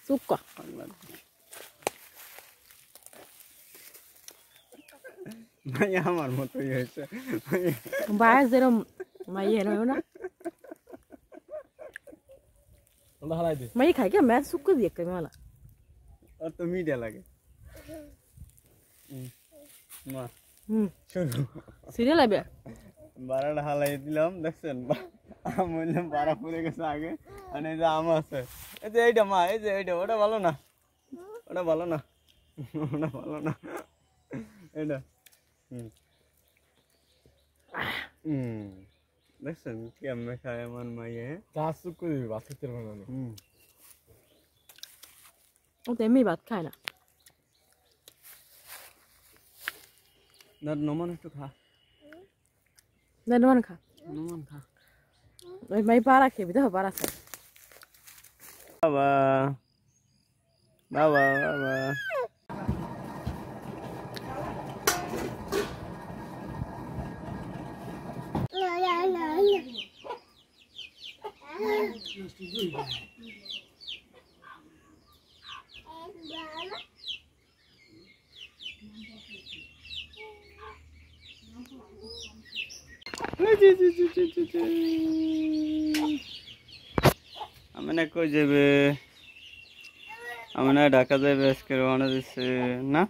সুক্কা মাইয়া আমার মতোই হয়েছে বাইরে যেরকম মাইয়ে নয় না মাই খাই কে ম্যাচ সুক্কা দিয়ে কে মালা আর তো মিডিয়া লাগে মা শুনো সিরিয়াল আইবে বারাটা হালাই দিলাম দেখছেন আম বললাম বারা পড়ে গেছে আগে আর এই যে আম আছে এই যে এইটা মা এই যে এইটা ওটা ভালো না ওটা ভালো না ওটা ভালো না এটা দেখছেন কেমনে খায় আমার মাইয়ে গাছ চুপ করে দিবি ভাত খেতে পারবে না ও তো এমনি ভাত খায় না না নমান একটু খা নমান খা নমান খা ওই মাই পারা খেবি দেখো পারা খায় বাবা বাবা বাবা আমি না কই যাবে আমি না ঢাকা যাবে আজকে রওনা দিচ্ছে না